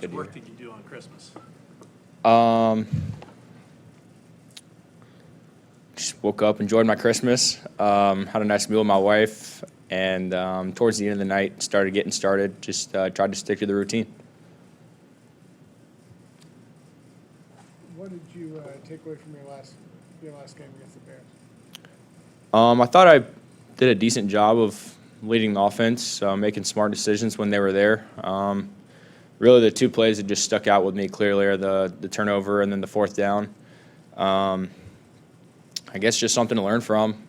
much work did you do on Christmas? Just woke up, enjoyed my Christmas, had a nice meal with my wife, and towards the end of the night, started getting started. Just tried to stick to the routine. What did you take away from your last game against the Bears? I thought I did a decent job of leading the offense, making smart decisions when they were there. Really, the two plays that just stuck out with me clearly are the turnover and then the fourth down. I guess just something to learn from.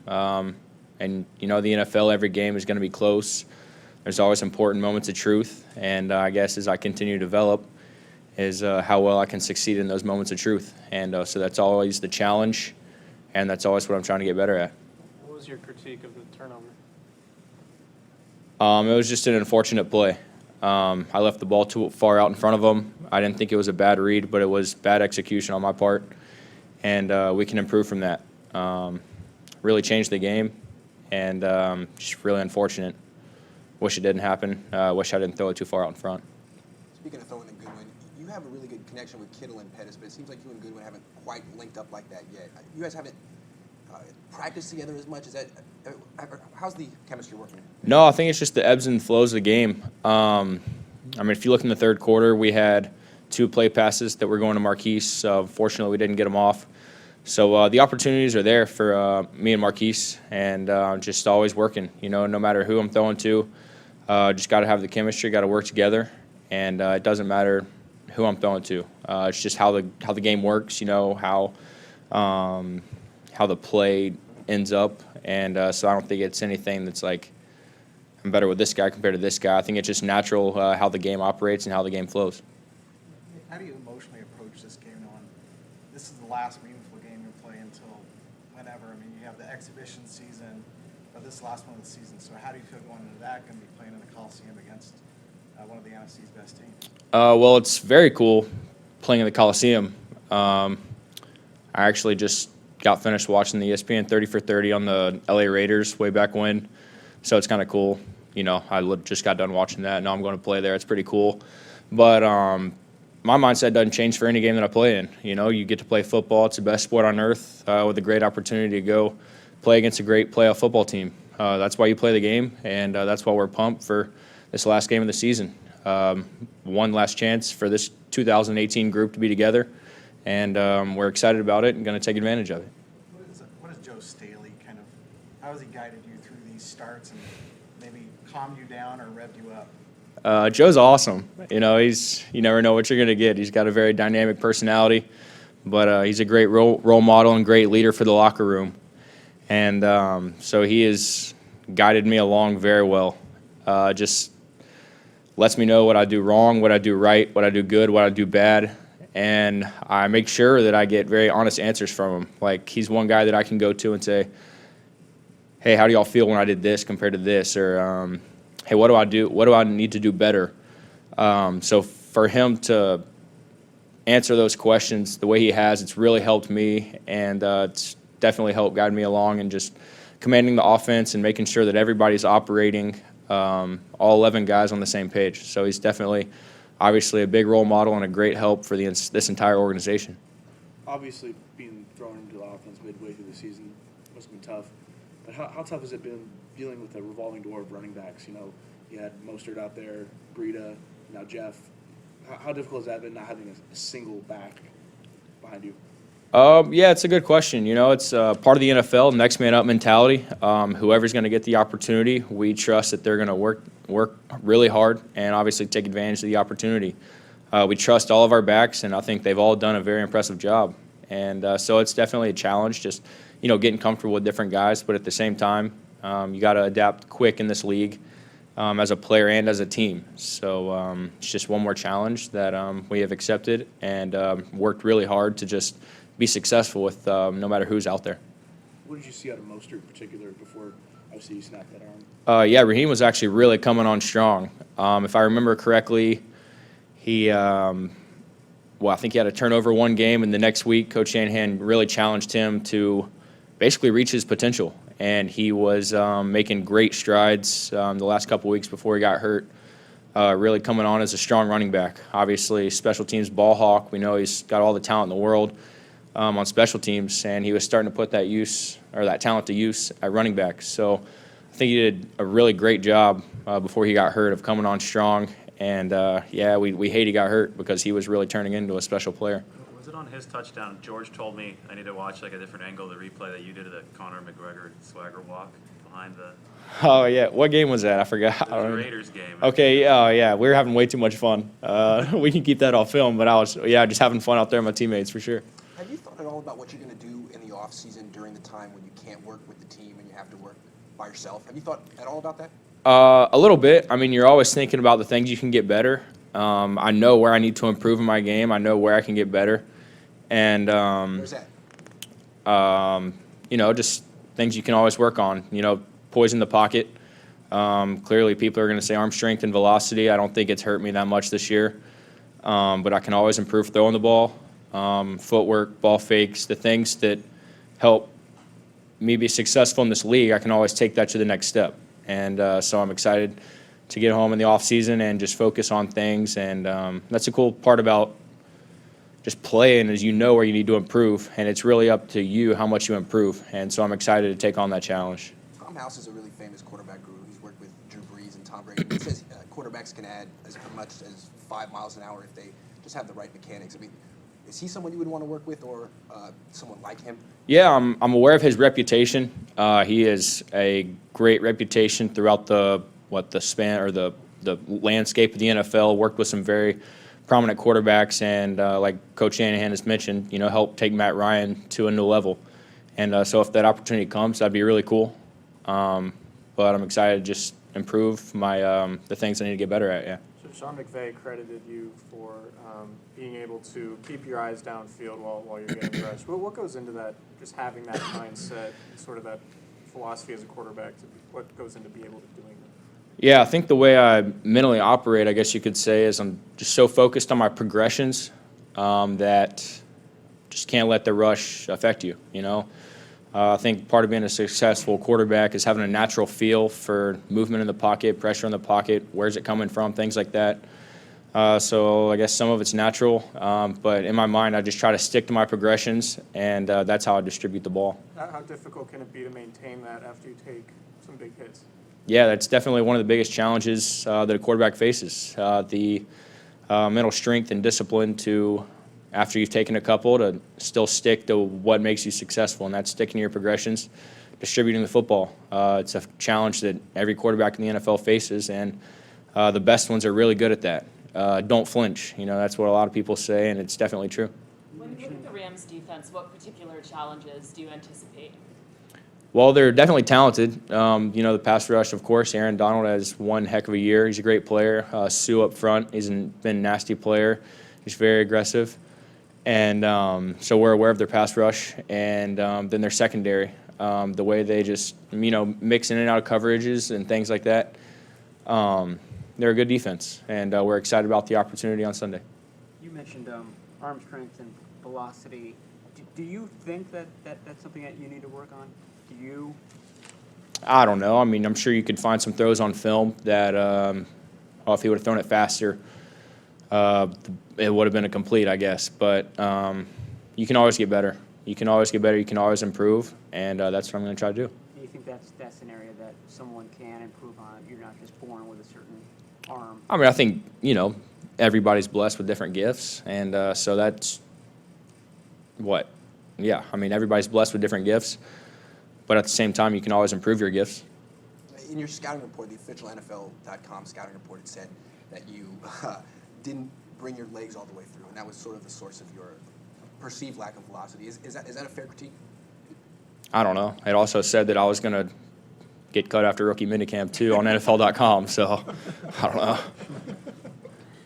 And, you know, the NFL, every game is going to be close. There's always important moments of truth. And I guess as I continue to develop is how well I can succeed in those moments of truth. And so that's always the challenge, and that's always what I'm trying to get better at. What was your critique of the turnover? It was just an unfortunate play. I left the ball too far out in front of them. I didn't think it was a bad read, but it was bad execution on my part, and we can improve from that. Really changed the game, and just really unfortunate. Wish it didn't happen. Wish I didn't throw it too far out in front. Speaking of throwing to Goodwin, you have a really good connection with Kittle and Pettis, but it seems like you and Goodwin haven't quite linked up like that yet. You guys haven't practiced together as much. Is that how's the chemistry working? No, I think it's just the ebbs and flows of the game. I mean, if you look in the third quarter, we had 2 play passes that were going to Marquise. Fortunately, we didn't get them off. So the opportunities are there for me and Marquise, and just always working. You know, no matter who I'm throwing to, just got to have the chemistry, got to work together, and it doesn't matter who I'm throwing to. It's just how the game works. You know how the play ends up, and so I don't think it's anything that's like I'm better with this guy compared to this guy. I think it's just natural how the game operates and how the game flows. How do you emotionally approach this game knowing this is the last meaningful game you'll play until whenever? I mean, you have the exhibition season, but this last one of the season. So how do you feel going into that, going to be playing in the Coliseum against one of the NFC's best teams? Well, it's very cool playing in the Coliseum. I actually just got finished watching the ESPN 30 for 30 on the LA Raiders way back when, so it's kind of cool. You know, I just got done watching that, and now I'm going to play there. It's pretty cool. But my mindset doesn't change for any game that I play in. You know, you get to play football. It's the best sport on earth with a great opportunity to go play against a great playoff football team. That's why you play the game, and that's why we're pumped for this last game of the season. One last chance for this 2018 group to be together, and we're excited about it and going to take advantage of it. What is Joe Staley how has he guided you through these starts and maybe calmed you down or revved you up? Joe's awesome. You know, you never know what you're going to get. He's got a very dynamic personality, but he's a great role model and great leader for the locker room. And so he has guided me along very well. Just lets me know what I do wrong, what I do right, what I do good, what I do bad. And I make sure that I get very honest answers from him. Like, he's one guy that I can go to and say, hey, how do y'all feel when I did this compared to this? Or, hey, what do I do? What do I need to do better? So for him to answer those questions the way he has, it's really helped me, and it's definitely helped guide me along and just commanding the offense and making sure that everybody's operating, all 11 guys on the same page. So he's definitely, obviously, a big role model and a great help for this entire organization. Obviously, being thrown into the offense midway through the season must have been tough. But how tough has it been dealing with a revolving door of running backs? You know, you had Mostert out there, Breida, now Jeff. How difficult has that been not having a single back behind you? Yeah, it's a good question. You know, it's part of the NFL, next man up mentality. Whoever's going to get the opportunity, we trust that they're going to work really hard and obviously take advantage of the opportunity. We trust all of our backs, and I think they've all done a very impressive job. And so it's definitely a challenge, just, you know, getting comfortable with different guys. But at the same time, you got to adapt quick in this league as a player and as a team. So it's just one more challenge that we have accepted and worked really hard to just be successful with no matter who's out there. What did you see out of Mostert in particular before obviously you snapped that arm? Yeah, Raheem was actually really coming on strong. If I remember correctly, he, I think he had a turnover one game, and the next week Coach Shanahan really challenged him to basically reach his potential. And he was making great strides the last couple weeks before he got hurt. really coming on as a strong running back. Obviously, special teams ball hawk. We know he's got all the talent in the world on special teams, and he was starting to put that talent to use at running back. So I think he did a really great job before he got hurt of coming on strong. And we hate he got hurt because he was really turning into a special player. Was it on his touchdown? George told me I need to watch like a different angle of the replay that you did of the Conor McGregor swagger walk behind the Oh yeah, what game was that? I forgot. I don't know. Raiders game. Okay, yeah, we were having way too much fun. We can keep that off film, but I was just having fun out there with my teammates for sure. Have you thought at all about what you're going to do in the off season during the time when you can't work with the team and you have to work by yourself? Have you thought at all about that? A little bit. I mean, you're always thinking about the things you can get better. I know where I need to improve in my game. I know where I can get better, and Where's that? just things you can always work on. Poison the pocket. Clearly, people are going to say arm strength and velocity. I don't think it's hurt me that much this year, but I can always improve throwing the ball, footwork, ball fakes, the things that help me be successful in this league. I can always take that to the next step, and so I'm excited to get home in the off season and just focus on things. And that's a cool part about just playing is you know where you need to improve, and it's really up to you how much you improve. And so I'm excited to take on that challenge. Tom House is a really famous quarterback guru. He's worked with Drew Brees and Tom Brady. He says quarterbacks can add as much as 5 miles an hour if they just have the right mechanics. I mean, is he someone you would want to work with, or someone like him? Yeah, I'm aware of his reputation. He has a great reputation throughout the span or the landscape of the NFL. Worked with some very prominent quarterbacks, and like Coach Shanahan has mentioned, helped take Matt Ryan to a new level. And so if that opportunity comes, that'd be really cool. But I'm excited to just improve my the things I need to get better at. Yeah. So Sean McVay credited you for being able to keep your eyes downfield while you're getting rushed. What goes into that? Just having that mindset, sort of that philosophy as a quarterback. What goes into being able to doing that? Yeah, I think the way I mentally operate, I guess you could say, is I'm just so focused on my progressions that just can't let the rush affect you. I think part of being a successful quarterback is having a natural feel for movement in the pocket, pressure in the pocket, where's it coming from, things like that. So I guess some of it's natural, but in my mind, I just try to stick to my progressions, and that's how I distribute the ball. How difficult can it be to maintain that after you take some big hits? Yeah, that's definitely one of the biggest challenges that a quarterback faces. The mental strength and discipline to, after you've taken a couple, to still stick to what makes you successful, and that's sticking to your progressions, distributing the football. It's a challenge that every quarterback in the NFL faces, and the best ones are really good at that. Don't flinch. That's what a lot of people say, and it's definitely true. When you look at the Rams defense, what particular challenges do you anticipate? Well, they're definitely talented. The pass rush, of course. Aaron Donald has one heck of a year. He's a great player. Sue up front, he's been a nasty player. He's very aggressive. And so we're aware of their pass rush. And then their secondary, the way they just, mix in and out of coverages and things like that. They're a good defense, and we're excited about the opportunity on Sunday. You mentioned arm strength and velocity. Do you think that's something that you need to work on? Do you? I don't know. I mean, I'm sure you could find some throws on film that, if he would have thrown it faster, it would have been a complete, I guess. But you can always get better. You can always get better. You can always improve, and that's what I'm going to try to do. Do you think that's an area that someone can improve on? You're not just born with a certain arm. I mean, I think, everybody's blessed with different gifts, and so that's what. Yeah, I mean, everybody's blessed with different gifts, but at the same time, you can always improve your gifts. In your scouting report, the official NFL.com scouting report, it said that you didn't bring your legs all the way through, and that was sort of the source of your perceived lack of velocity. Is that a fair critique? I don't know. It also said that I was going to get cut after rookie minicamp, too, on NFL.com, so I don't know. All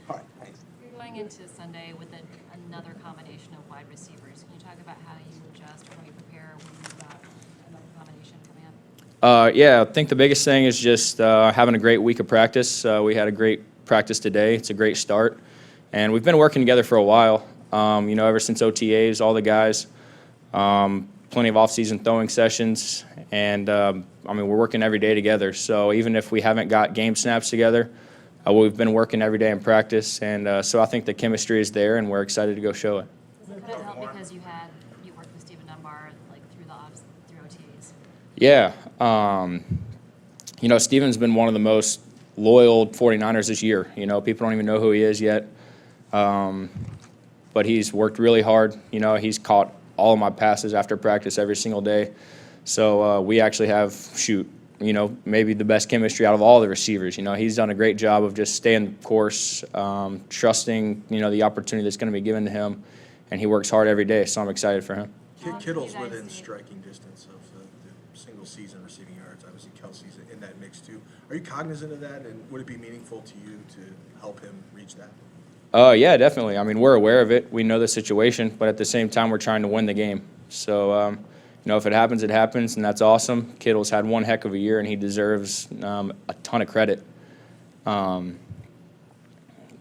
right, thanks. You're going into Sunday with another combination of wide receivers. Can you talk about how you adjust or how you prepare when you've got another combination coming in? I think the biggest thing is just having a great week of practice. We had a great practice today. It's a great start. And we've been working together for a while, ever since OTAs, all the guys, plenty of off-season throwing sessions. And, we're working every day together. So even if we haven't got game snaps together, we've been working every day in practice, and so I think the chemistry is there, and we're excited to go show it. Could it help because you worked with Stephen Dunbar like through the ops, through OTAs? Yeah. Steven's been one of the most loyal 49ers this year. People don't even know who he is yet. But he's worked really hard. He's caught all of my passes after practice every single day. So we actually have, maybe the best chemistry out of all the receivers. He's done a great job of just staying the course, trusting, the opportunity that's going to be given to him. And he works hard every day, so I'm excited for him. Kittle's within striking distance of the single season receiving yards. Obviously, Kelsey's in that mix too. Are you cognizant of that, and would it be meaningful to you to help him reach that? Yeah, definitely. I mean, we're aware of it. We know the situation, but at the same time, we're trying to win the game. So, if it happens, it happens, and that's awesome. Kittle's had one heck of a year, and he deserves a ton of credit. But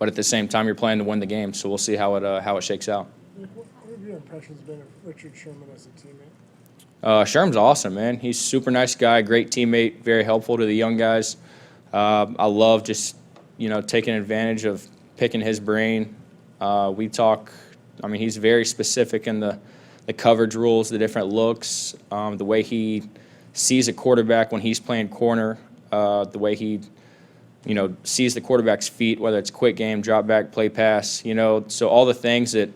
at the same time, you're playing to win the game, so we'll see how it shakes out. What have your impressions been of Richard Sherman as a teammate? Sherm's awesome, man. He's a super nice guy, great teammate, very helpful to the young guys. I love just, taking advantage of picking his brain. We talk, he's very specific in the coverage rules, the different looks, the way he sees a quarterback when he's playing corner, the way he, sees the quarterback's feet, whether it's quick game, drop back, play pass, so all the things that,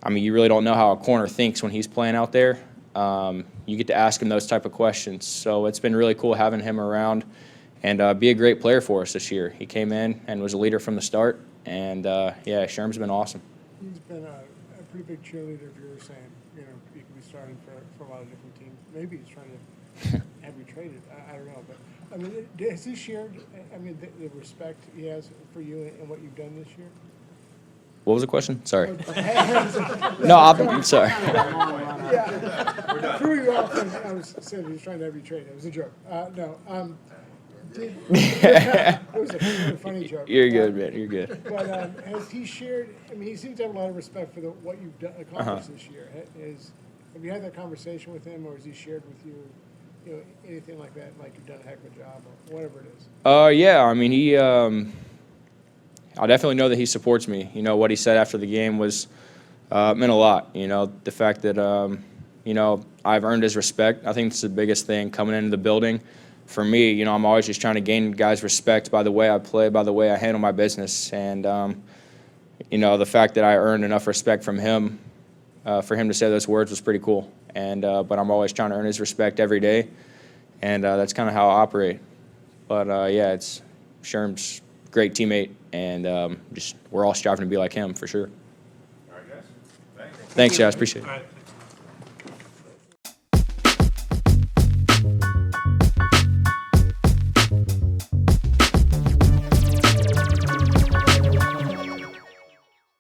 you really don't know how a corner thinks when he's playing out there. You get to ask him those type of questions. So it's been really cool having him around and be a great player for us this year. He came in and was a leader from the start, and Sherm's been awesome. He's been a pretty big cheerleader of yours, saying, he could be starting for a lot of different teams. Maybe he's trying to have you traded. I don't know. But, has he shared, the respect he has for you and what you've done this year? What was the question? Sorry. No, I'm sorry. Yeah. Threw you off when I was saying he was trying to have you traded. It was a joke. It was a funny joke. You're good, man. You're good. But has he shared, he seems to have a lot of respect for what you've accomplished this year. Have you had that conversation with him, or has he shared with you, anything like that, like you've done a heck of a job, or whatever it is? He, I definitely know that he supports me. What he said after the game was meant a lot. The fact that, I've earned his respect. I think it's the biggest thing coming into the building. For me, I'm always just trying to gain guys' respect by the way I play, by the way I handle my business. And, the fact that I earned enough respect from him, for him to say those words was pretty cool. And but I'm always trying to earn his respect every day. And that's kind of how I operate. But, it's Sherm's great teammate, and we're all striving to be like him for sure. All right, guys. Thanks. Thanks, guys. Appreciate it. All right.